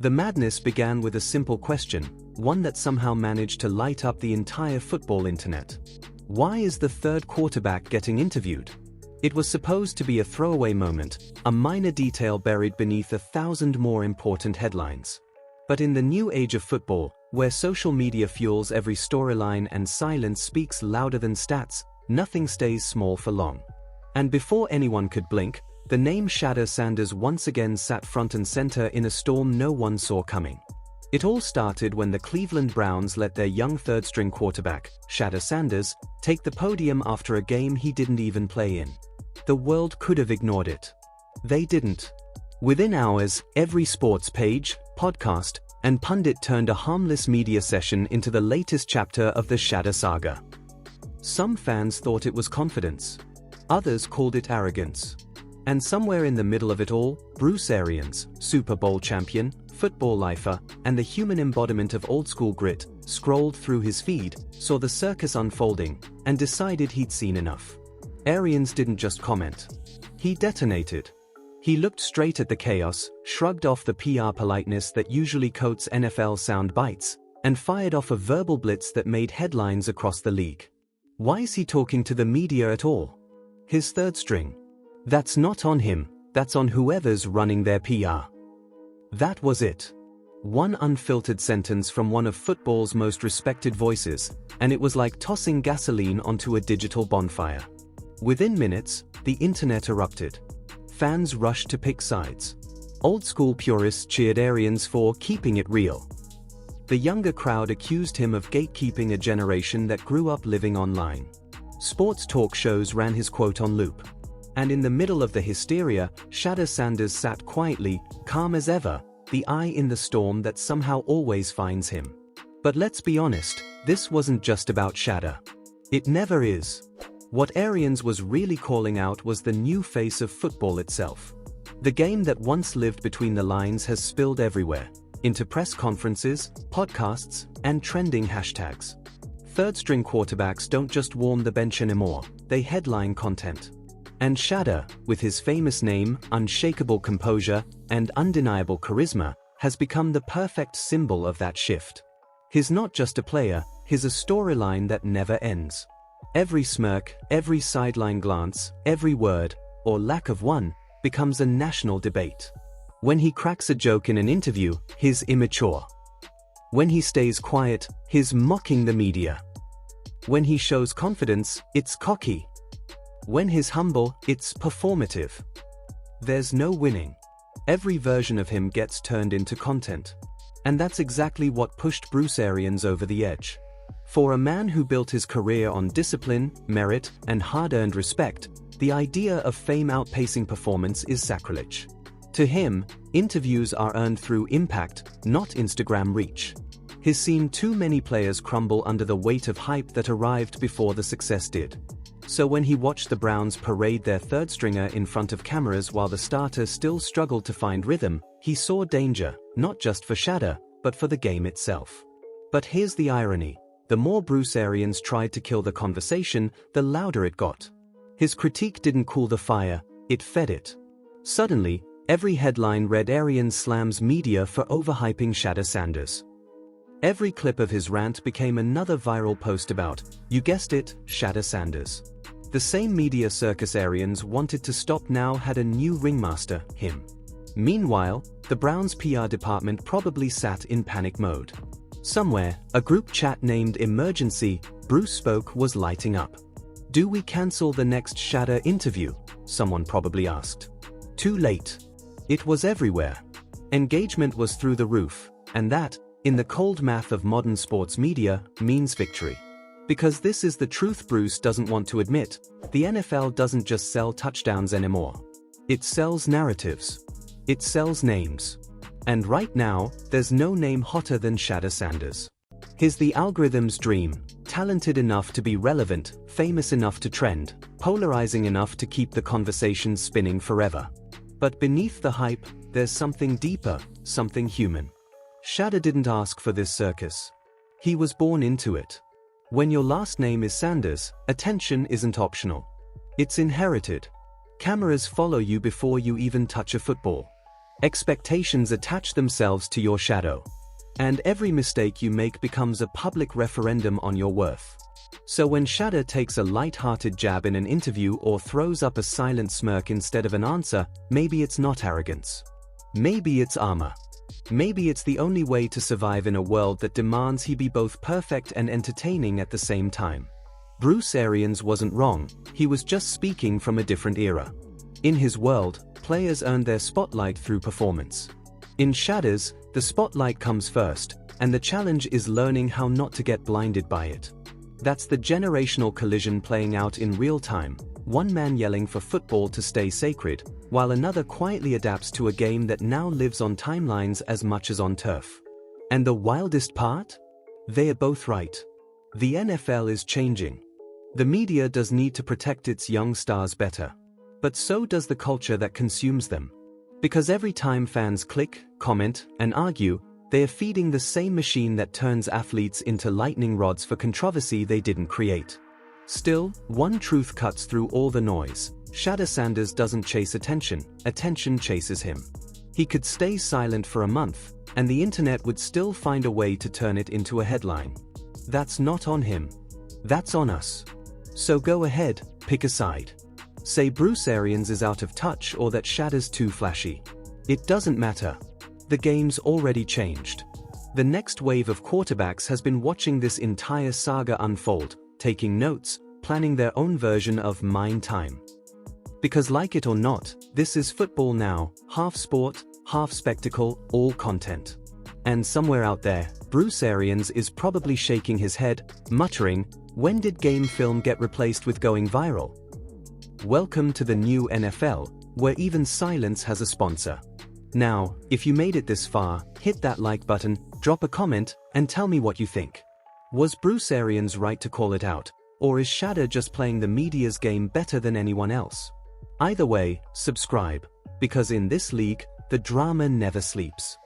The madness began with a simple question, one that somehow managed to light up the entire football internet. Why is the third quarterback getting interviewed? It was supposed to be a throwaway moment, a minor detail buried beneath 1,000 more important headlines. But in the new age of football, where social media fuels every storyline and silence speaks louder than stats, nothing stays small for long. And before anyone could blink, the name Shadda Sanders once again sat front and center in a storm no one saw coming. It all started when the Cleveland Browns let their young third-string quarterback, Shadda Sanders, take the podium after a game he didn't even play in. The world could have ignored it. They didn't. Within hours, every sports page, podcast, and pundit turned a harmless media session into the latest chapter of the Shadda saga. Some fans thought it was confidence. Others called it arrogance. And somewhere in the middle of it all, Bruce Arians, Super Bowl champion, football lifer, and the human embodiment of old-school grit, scrolled through his feed, saw the circus unfolding, and decided he'd seen enough. Arians didn't just comment. He detonated. He looked straight at the chaos, shrugged off the PR politeness that usually coats NFL sound bites, and fired off a verbal blitz that made headlines across the league. Why is he talking to the media at all? His third string. That's not on him, that's on whoever's running their PR. That was it. One unfiltered sentence from one of football's most respected voices, and it was like tossing gasoline onto a digital bonfire. Within minutes, the internet erupted. Fans rushed to pick sides. Old-school purists cheered Arians for keeping it real. The younger crowd accused him of gatekeeping a generation that grew up living online. Sports talk shows ran his quote on loop. And in the middle of the hysteria, Shadda Sanders sat quietly, calm as ever, the eye in the storm that somehow always finds him. But let's be honest, this wasn't just about Shadda. It never is. What Arians was really calling out was the new face of football itself. The game that once lived between the lines has spilled everywhere, into press conferences, podcasts, and trending hashtags. Third-string quarterbacks don't just warm the bench anymore, they headline content. And Shadda, with his famous name, unshakable composure, and undeniable charisma, has become the perfect symbol of that shift. He's not just a player, he's a storyline that never ends. Every smirk, every sideline glance, every word, or lack of one, becomes a national debate. When he cracks a joke in an interview, he's immature. When he stays quiet, he's mocking the media. When he shows confidence, it's cocky. When he's humble, it's performative. There's no winning. Every version of him gets turned into content. And that's exactly what pushed Bruce Arians over the edge. For a man who built his career on discipline, merit, and hard-earned respect, the idea of fame outpacing performance is sacrilege. To him, interviews are earned through impact, not Instagram reach. He's seen too many players crumble under the weight of hype that arrived before the success did. So when he watched the Browns parade their third stringer in front of cameras while the starter still struggled to find rhythm, he saw danger, not just for Shadda, but for the game itself. But here's the irony. The more Bruce Arians tried to kill the conversation, the louder it got. His critique didn't cool the fire, it fed it. Suddenly, every headline read Arians slams media for overhyping Shadda Sanders. Every clip of his rant became another viral post about, you guessed it, Shadda Sanders. The same media circus Arians wanted to stop now had a new ringmaster, him. Meanwhile, the Browns' PR department probably sat in panic mode. Somewhere, a group chat named Emergency, Bruce spoke was lighting up. Do we cancel the next Shadda interview? Someone probably asked. Too late. It was everywhere. Engagement was through the roof, and that, in the cold math of modern sports media, means victory. Because this is the truth Bruce doesn't want to admit, the NFL doesn't just sell touchdowns anymore. It sells narratives. It sells names. And right now, there's no name hotter than Shadda Sanders. He's the algorithm's dream, talented enough to be relevant, famous enough to trend, polarizing enough to keep the conversation spinning forever. But beneath the hype, there's something deeper, something human. Shadda didn't ask for this circus. He was born into it. When your last name is Sanders, attention isn't optional. It's inherited. Cameras follow you before you even touch a football. Expectations attach themselves to your shadow. And every mistake you make becomes a public referendum on your worth. So when Shada takes a light-hearted jab in an interview or throws up a silent smirk instead of an answer, maybe it's not arrogance. Maybe it's armor. Maybe it's the only way to survive in a world that demands he be both perfect and entertaining at the same time. Bruce Arians wasn't wrong, he was just speaking from a different era. In his world, players earned their spotlight through performance. In Shada's, the spotlight comes first, and the challenge is learning how not to get blinded by it. That's the generational collision playing out in real time, one man yelling for football to stay sacred, while another quietly adapts to a game that now lives on timelines as much as on turf. And the wildest part? They are both right. The NFL is changing. The media does need to protect its young stars better. But so does the culture that consumes them. Because every time fans click, comment, and argue, they are feeding the same machine that turns athletes into lightning rods for controversy they didn't create. Still, one truth cuts through all the noise. Shada Sanders doesn't chase attention, attention chases him. He could stay silent for a month, and the internet would still find a way to turn it into a headline. That's not on him. That's on us. So go ahead, pick a side. Say Bruce Arians is out of touch or that Shada's too flashy. It doesn't matter. The game's already changed. The next wave of quarterbacks has been watching this entire saga unfold, taking notes, planning their own version of Mine Time. Because like it or not, this is football now, half sport, half spectacle, all content. And somewhere out there, Bruce Arians is probably shaking his head, muttering, "When did game film get replaced with going viral?" Welcome to the new NFL, where even silence has a sponsor. Now, if you made it this far, hit that like button, drop a comment, and tell me what you think. Was Bruce Arians right to call it out, or is Shada just playing the media's game better than anyone else? Either way, subscribe, because in this league, the drama never sleeps.